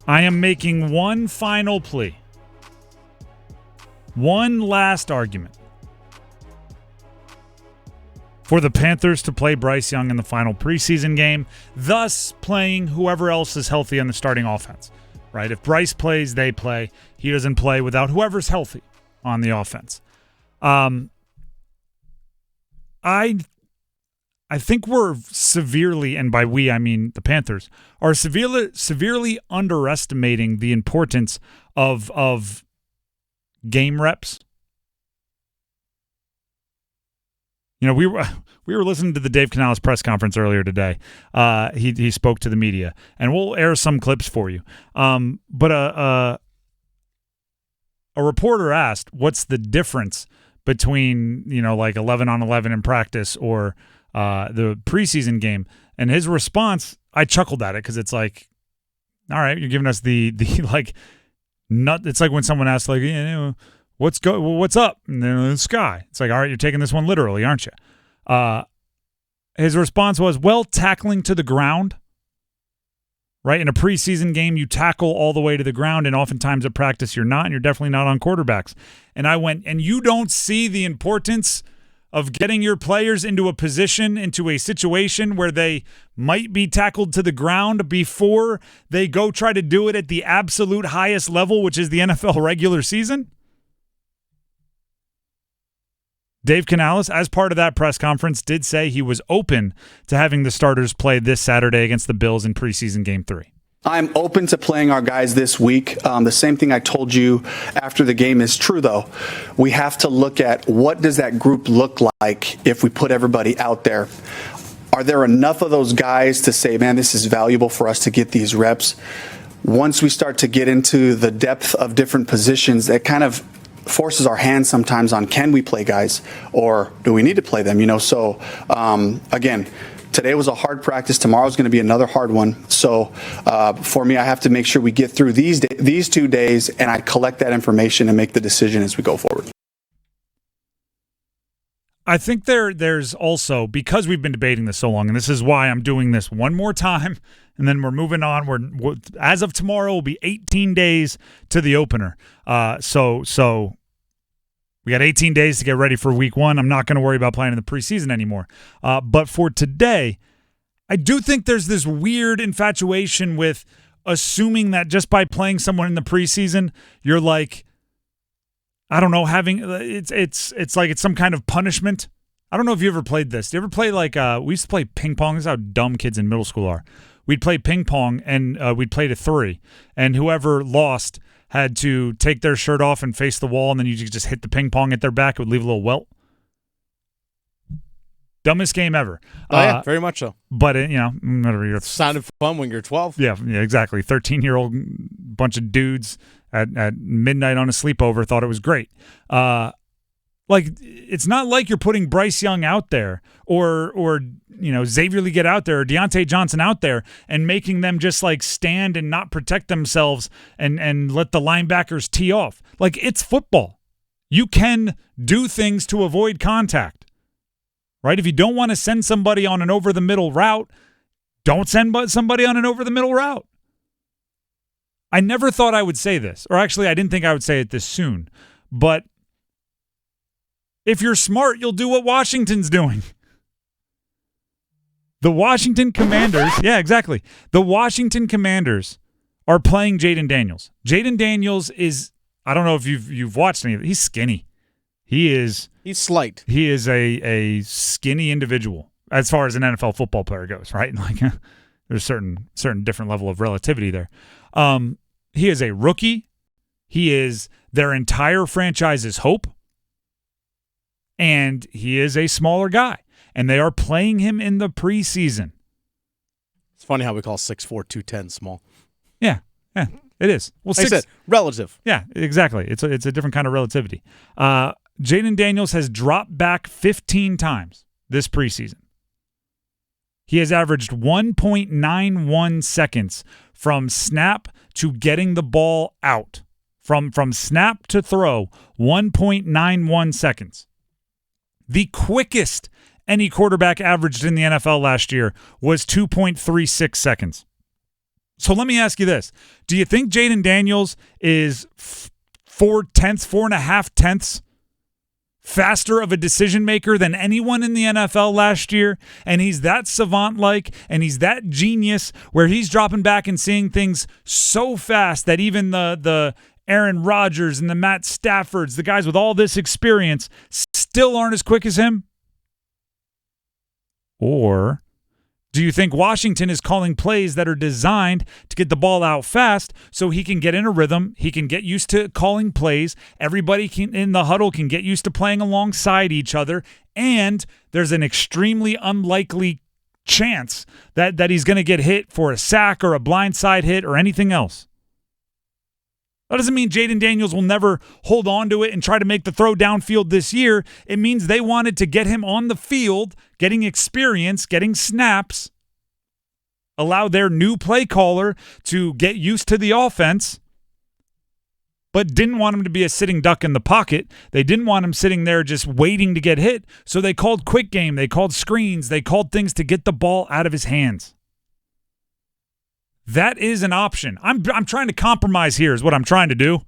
I am making one final plea. One last argument for the Panthers to play Bryce Young in the final preseason game, thus playing whoever else is healthy on the starting offense, right? If Bryce plays, they play. He doesn't play without whoever's healthy on the offense. I think we're severely, and by we I mean the Panthers, are severely underestimating the importance of game reps. You know, we were listening to the Dave Canales press conference earlier today. He spoke to the media, and we'll air some clips for you. But a reporter asked, "What's the difference between like 11 on 11 in practice or the preseason game?" And his response, I chuckled at it because it's like, all right, you're giving us the like nut. It's like when someone asks like, what's up? And then the sky. It's like, all right, you're taking this one literally, aren't you? His response was, well, tackling to the ground, right? In a preseason game, you tackle all the way to the ground, and oftentimes at practice you're not, and you're definitely not on quarterbacks. And I went, and you don't see the importance of getting your players into a situation where they might be tackled to the ground before they go try to do it at the absolute highest level, which is the NFL regular season? Dave Canales, as part of that press conference, did say he was open to having the starters play this Saturday against the Bills in preseason Game 3. I'm open to playing our guys this week. The same thing I told you after the game is true, though. We have to look at what does that group look like if we put everybody out there. Are there enough of those guys to say, man, this is valuable for us to get these reps? Once we start to get into the depth of different positions, that kind of forces our hands sometimes on, can we play guys or do we need to play them? So again, today was a hard practice. Tomorrow's going to be another hard one. So for me, I have to make sure we get through these 2 days and I collect that information and make the decision as we go forward. I think there's also, because we've been debating this so long, and this is why I'm doing this one more time, and then we're moving on. We're as of tomorrow will be 18 days to the opener. So we got 18 days to get ready for week 1. I'm not going to worry about playing in the preseason anymore. But for today, I do think there's this weird infatuation with assuming that just by playing someone in the preseason, you're like, I don't know, having it's like it's some kind of punishment. I don't know if you ever played this. Do you ever play we used to play ping pong? This is how dumb kids in middle school are. We'd play ping pong and we'd play to 3, and whoever lost had to take their shirt off and face the wall, and then you just hit the ping pong at their back. It would leave a little welt. Dumbest game ever. Oh, yeah, very much so. But, whatever. You're sounded fun when you're 12. Yeah, exactly. 13-year-old bunch of dudes at midnight on a sleepover thought it was great. It's not like you're putting Bryce Young out there or Xavier Legette out there or Deontay Johnson out there and making them just stand and not protect themselves and let the linebackers tee off. It's football. You can do things to avoid contact, right? If you don't want to send somebody on an over-the-middle route, don't send somebody on an over-the-middle route. I never thought I would say this, or actually I didn't think I would say it this soon, but if you're smart, you'll do what Washington's doing. The Washington Commanders, yeah, exactly. The Washington Commanders are playing Jaden Daniels. Jaden Daniels is, I don't know if you've watched any of it. He's skinny. He's slight. He is a skinny individual as far as an NFL football player goes, right? There's certain different level of relativity there. He is a rookie. He is their entire franchise's hope. And he is a smaller guy. And they are playing him in the preseason. It's funny how we call 6'4", 210 small. Yeah, it is. Well, like I said, relative. Yeah, exactly. It's a different kind of relativity. Jaden Daniels has dropped back 15 times this preseason. He has averaged 1.91 seconds from snap to getting the ball out. From snap to throw, 1.91 seconds. The quickest any quarterback averaged in the NFL last year was 2.36 seconds. So let me ask you this. Do you think Jaden Daniels is 4.5 tenths faster of a decision maker than anyone in the NFL last year? And he's that savant-like, and he's that genius where he's dropping back and seeing things so fast that even the Aaron Rodgers and the Matt Staffords, the guys with all this experience, still aren't as quick as him? Or do you think Washington is calling plays that are designed to get the ball out fast so he can get in a rhythm, he can get used to calling plays, everybody in the huddle can get used to playing alongside each other, and there's an extremely unlikely chance that he's going to get hit for a sack or a blindside hit or anything else? That doesn't mean Jaden Daniels will never hold on to it and try to make the throw downfield this year. It means they wanted to get him on the field, getting experience, getting snaps, allow their new play caller to get used to the offense, but didn't want him to be a sitting duck in the pocket. They didn't want him sitting there just waiting to get hit. So they called quick game. They called screens. They called things to get the ball out of his hands. That is an option. I'm trying to compromise here is what I'm trying to do.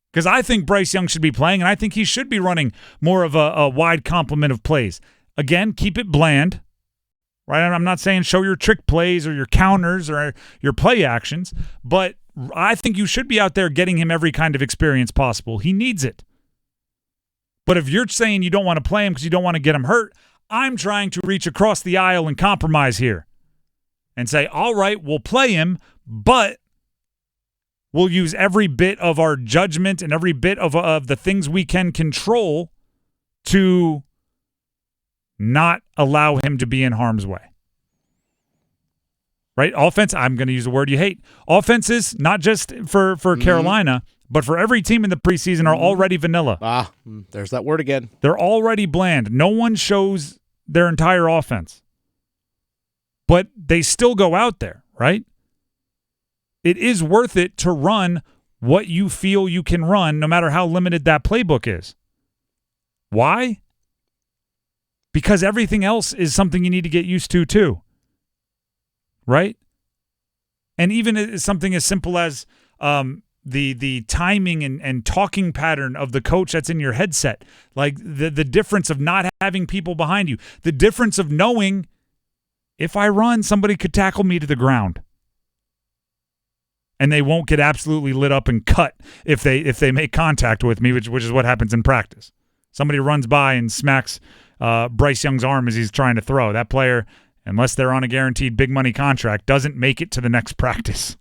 Because I think Bryce Young should be playing, and I think he should be running more of a wide complement of plays. Again, keep it bland. Right? I'm not saying show your trick plays or your counters or your play actions, but I think you should be out there getting him every kind of experience possible. He needs it. But if you're saying you don't want to play him because you don't want to get him hurt, I'm trying to reach across the aisle and compromise here. And say, all right, we'll play him, but we'll use every bit of our judgment and every bit of the things we can control to not allow him to be in harm's way. Right? Offense, I'm going to use a word you hate. Offenses, not just for Carolina, but for every team in the preseason are already vanilla. There's that word again. They're already bland. No one shows their entire offense. But they still go out there, right? It is worth it to run what you feel you can run, no matter how limited that playbook is. Why? Because everything else is something you need to get used to too, right? And even something as simple as the timing and talking pattern of the coach that's in your headset, like the difference of not having people behind you, the difference of knowing if I run, somebody could tackle me to the ground. And they won't get absolutely lit up and cut if they make contact with me, which is what happens in practice. Somebody runs by and smacks Bryce Young's arm as he's trying to throw. That player, unless they're on a guaranteed big money contract, doesn't make it to the next practice.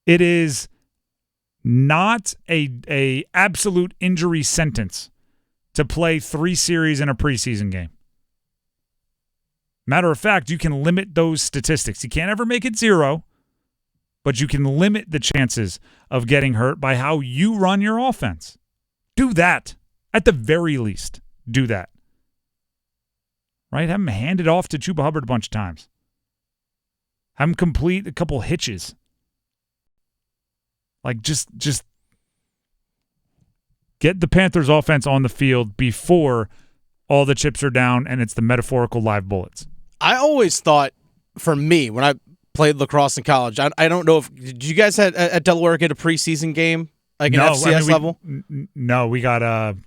It is not a absolute injury sentence to play 3 series in a preseason game. Matter of fact, you can limit those statistics. You can't ever make it 0, but you can limit the chances of getting hurt by how you run your offense. Do that. At the very least, do that. Right? Have him hand it off to Chuba Hubbard a bunch of times. Have him complete a couple hitches. Like, just get the Panthers offense on the field before all the chips are down and it's the metaphorical live bullets. I always thought, for me, when I played lacrosse in college, I don't know if – did you guys at Delaware get a preseason game, like an FCS level? No, we got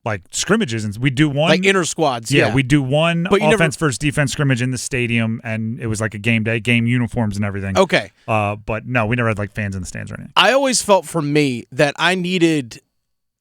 like scrimmages. And we do one – like inter squads, yeah. We do one offense versus defense scrimmage in the stadium, and it was like a game day, game uniforms and everything. Okay. But no, we never had like fans in the stands or anything. I always felt, for me, that I needed –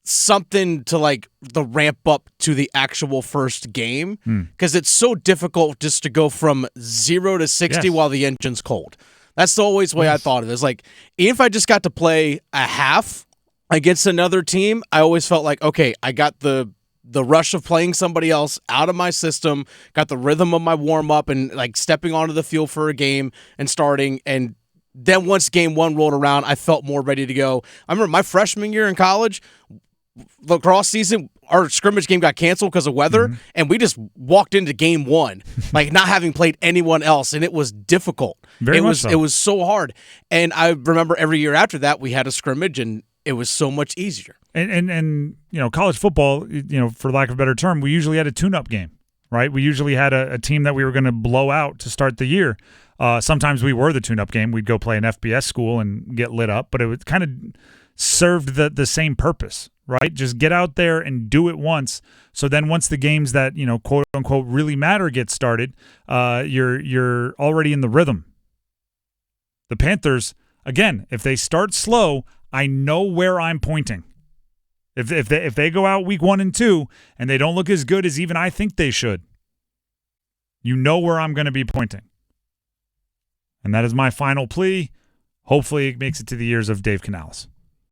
something to like the ramp up to the actual first game, because it's so difficult just to go from 0 to 60 while the engine's cold. That's the always way I thought of it. It's like, even if I just got to play a half against another team, I always felt like, okay, I got the rush of playing somebody else out of my system, got the rhythm of my warm up and like stepping onto the field for a game and starting. And then once game 1 rolled around, I felt more ready to go. I remember my freshman year in college, lacrosse season, our scrimmage game got canceled because of weather, and we just walked into game 1, like not having played anyone else, and it was difficult. It was so hard. And I remember every year after that, we had a scrimmage, and it was so much easier. And you know, college football, you know, for lack of a better term, we usually had a tune-up game, right? We usually had a team that we were going to blow out to start the year. Sometimes we were the tune-up game. We'd go play an FBS school and get lit up, but it kind of served the same purpose, right? Just get out there and do it once. So then once the games that, quote unquote really matter get started, you're already in the rhythm. The Panthers, again, if they start slow, I know where I'm pointing. If they go out week 1 and 2 and they don't look as good as even I think they should, you know where I'm going to be pointing. And that is my final plea. Hopefully it makes it to the ears of Dave Canales.